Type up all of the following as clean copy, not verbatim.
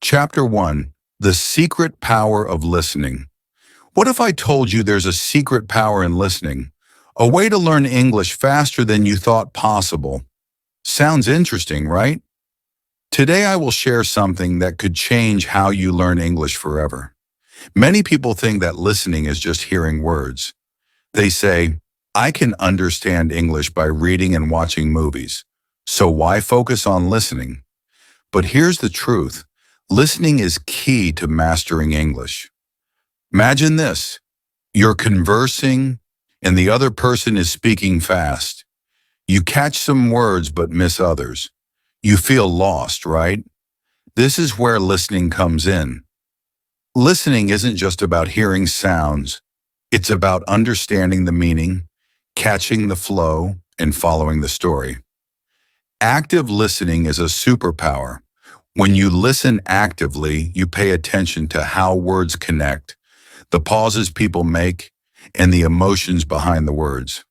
Chapter 1. The Secret Power of Listening. What if I told you there's a secret power in listening? A way to learn English faster than you thought possible. Sounds interesting, right? Today I will share something that could change how you learn English forever. Many people think that listening is just hearing words. They say, I can understand English by reading and watching movies, so why focus on listening? But here's the truth. Listening is key to mastering English. Imagine this. You're conversing and the other person is speaking fast. You catch some words but miss others. You feel lost, right? This is where listening comes in. Listening isn't just about hearing sounds. It's about understanding the meaning, catching the flow, and following the story. Active listening is a superpower. When you listen actively, you pay attention to how words connect, the pauses people make, and the emotions behind the words.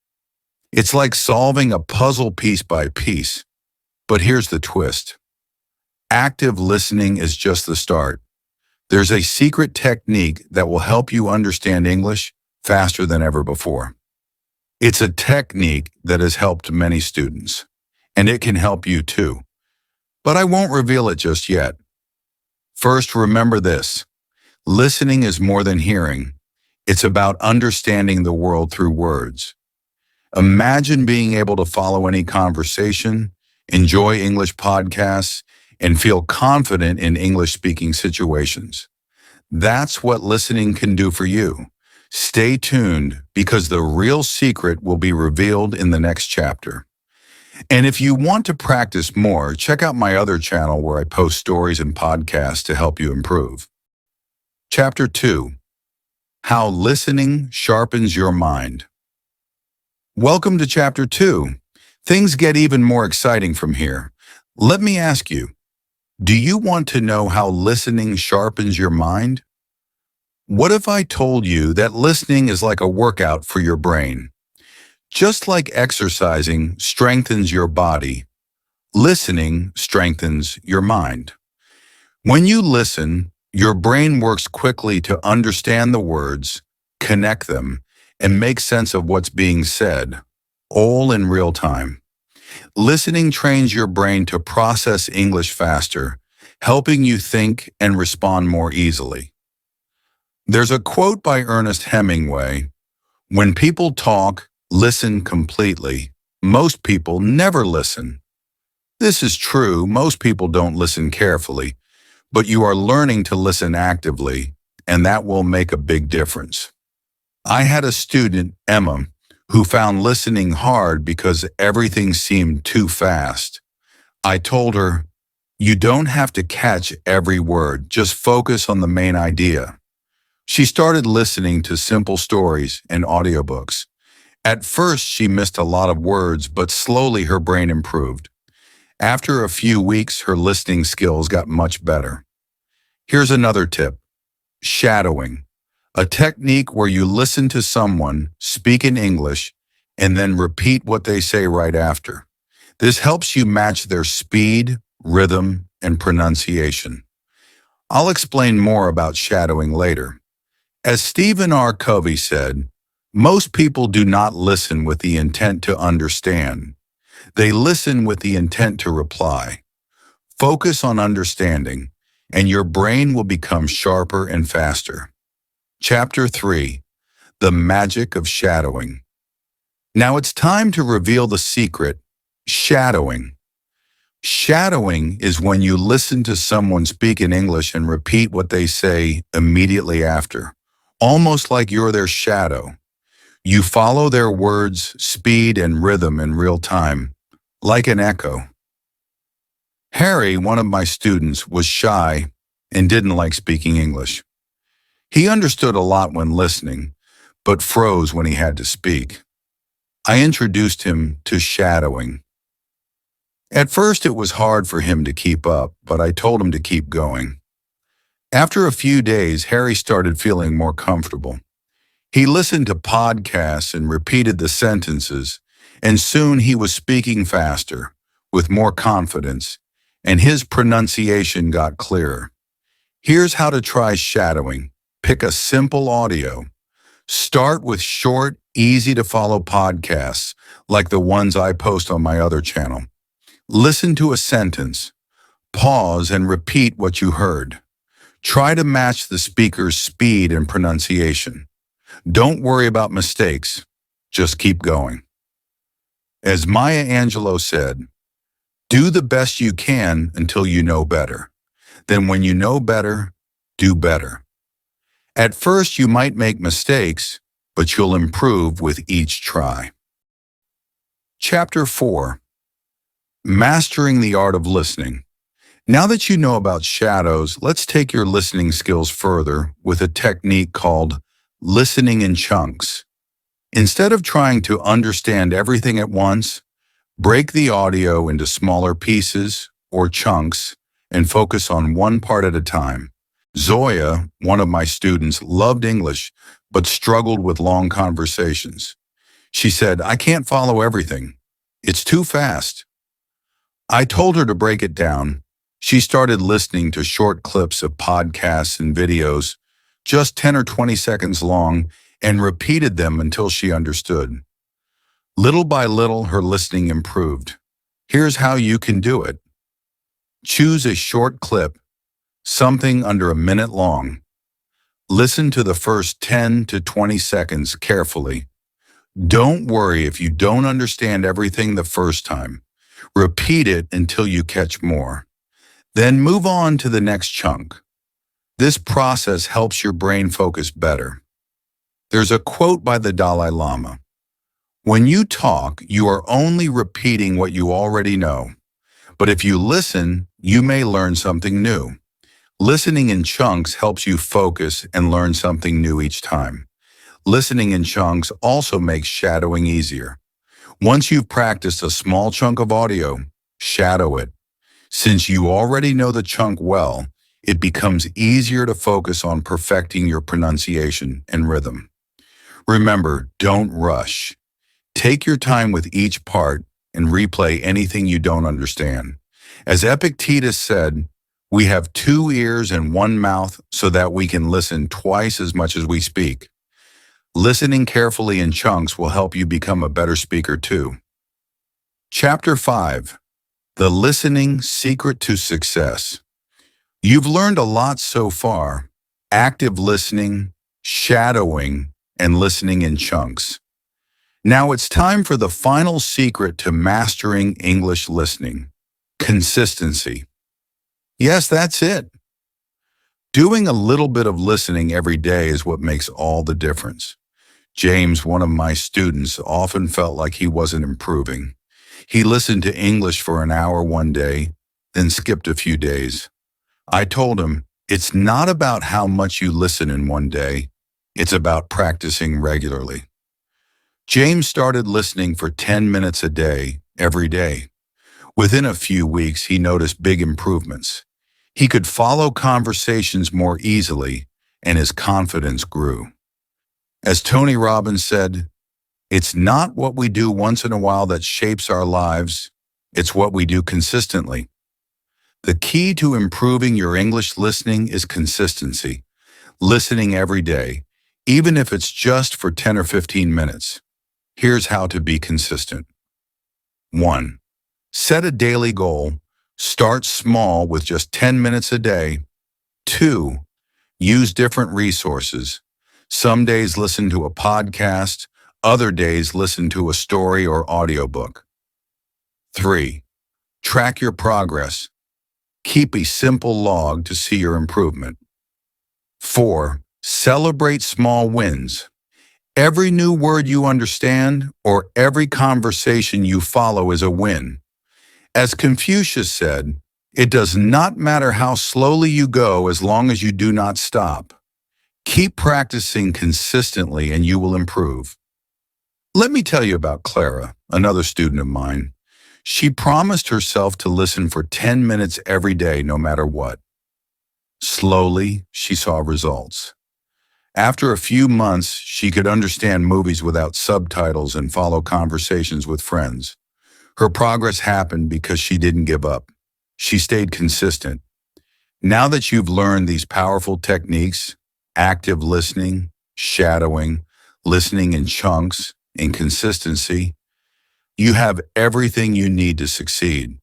It's like solving a puzzle piece by piece. But here's the twist. Active listening is just the start. There's a secret technique that will help you understand English faster than ever before. It's a technique that has helped many students, and it can help you too. But I won't reveal it just yet. First, remember this. Listening is more than hearing. It's about understanding the world through words. Imagine being able to follow any conversation, enjoy English podcasts, and feel confident in English-speaking situations. That's what listening can do for you. Stay tuned because the real secret will be revealed in the next chapter. And if you want to practice more, check out my other channel where I post stories and podcasts to help you improve. Chapter 2. How Listening Sharpens Your Mind. Welcome to Chapter 2. Things get even more exciting from here. Let me ask you, do you want to know how listening sharpens your mind? What if I told you that listening is like a workout for your brain? Just like exercising strengthens your body, listening strengthens your mind. When you listen, your brain works quickly to understand the words, connect them, and make sense of what's being said, all in real time. Listening trains your brain to process English faster, helping you think and respond more easily. There's a quote by Ernest Hemingway, "When people talk, listen completely. Most people never listen." This is true. Most people don't listen carefully, but you are learning to listen actively, and that will make a big difference. I had a student, Emma, who found listening hard because everything seemed too fast. I told her, you don't have to catch every word, just focus on the main idea. She started listening to simple stories and audiobooks. At first, she missed a lot of words, but slowly her brain improved. After a few weeks, her listening skills got much better. Here's another tip. Shadowing. A technique where you listen to someone speak in English and then repeat what they say right after. This helps you match their speed, rhythm, and pronunciation. I'll explain more about shadowing later. As Stephen R. Covey said, most people do not listen with the intent to understand. They listen with the intent to reply. Focus on understanding, and your brain will become sharper and faster. Chapter 3. The Magic of Shadowing. Now it's time to reveal the secret, shadowing. Shadowing is when you listen to someone speak in English and repeat what they say immediately after, almost like you're their shadow. You follow their words, speed, and rhythm in real time, like an echo. Harry, one of my students, was shy and didn't like speaking English. He understood a lot when listening, but froze when he had to speak. I introduced him to shadowing. At first, it was hard for him to keep up, but I told him to keep going. After a few days, Harry started feeling more comfortable. He listened to podcasts and repeated the sentences, and soon he was speaking faster, with more confidence, and his pronunciation got clearer. Here's how to try shadowing. Pick a simple audio. Start with short, easy-to-follow podcasts like the ones I post on my other channel. Listen to a sentence. Pause and repeat what you heard. Try to match the speaker's speed and pronunciation. Don't worry about mistakes. Just keep going. As Maya Angelou said, do the best you can until you know better. Then when you know better, do better. At first, you might make mistakes, but you'll improve with each try. Chapter 4. Mastering the Art of Listening. Now that you know about shadows, let's take your listening skills further with a technique called listening in chunks. Instead of trying to understand everything at once, break the audio into smaller pieces or chunks and focus on one part at a time. Zoya, one of my students, loved English but struggled with long conversations. She said, "I can't follow everything. It's too fast." I told her to break it down. She started listening to short clips of podcasts and videos, just 10 or 20 seconds long, and repeated them until she understood. Little by little, her listening improved. Here's how you can do it. Choose a short clip, something under a minute long. Listen to the first 10 to 20 seconds carefully. Don't worry if you don't understand everything the first time. Repeat it until you catch more. Then move on to the next chunk. This process helps your brain focus better. There's a quote by the Dalai Lama. When you talk, you are only repeating what you already know. But if you listen, you may learn something new. Listening in chunks helps you focus and learn something new each time. Listening in chunks also makes shadowing easier. Once you've practiced a small chunk of audio, shadow it. Since you already know the chunk well, it becomes easier to focus on perfecting your pronunciation and rhythm. Remember, don't rush. Take your time with each part and replay anything you don't understand. As Epictetus said, we have 2 ears and 1 mouth so that we can listen twice as much as we speak. Listening carefully in chunks will help you become a better speaker too. Chapter 5. The Listening Secret to Success. You've learned a lot so far: active listening, shadowing, and listening in chunks. Now it's time for the final secret to mastering English listening: consistency. Yes, that's it. Doing a little bit of listening every day is what makes all the difference. James, one of my students, often felt like he wasn't improving. He listened to English for an hour one day, then skipped a few days. I told him, it's not about how much you listen in one day, it's about practicing regularly. James started listening for 10 minutes a day, every day. Within a few weeks, he noticed big improvements. He could follow conversations more easily, and his confidence grew. As Tony Robbins said, it's not what we do once in a while that shapes our lives, it's what we do consistently. The key to improving your English listening is consistency. Listening every day, even if it's just for 10 or 15 minutes. Here's how to be consistent. 1. Set a daily goal. Start small with just 10 minutes a day. 2. Use different resources. Some days listen to a podcast, other days listen to a story or audiobook. 3. Track your progress. Keep a simple log to see your improvement. 4. Celebrate small wins. Every new word you understand or every conversation you follow is a win. As Confucius said, it does not matter how slowly you go as long as you do not stop. Keep practicing consistently and you will improve. Let me tell you about Clara, another student of mine. She promised herself to listen for 10 minutes every day, no matter what. Slowly, she saw results. After a few months, she could understand movies without subtitles and follow conversations with friends. Her progress happened because she didn't give up. She stayed consistent. Now that you've learned these powerful techniques, active listening, shadowing, listening in chunks, and consistency, you have everything you need to succeed.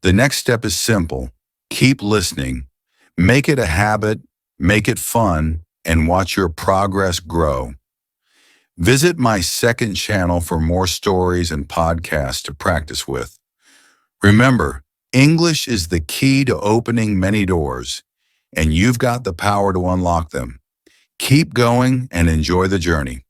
The next step is simple. Keep listening. Make it a habit, make it fun, and watch your progress grow. Visit my second channel for more stories and podcasts to practice with. Remember, English is the key to opening many doors, and you've got the power to unlock them. Keep going and enjoy the journey.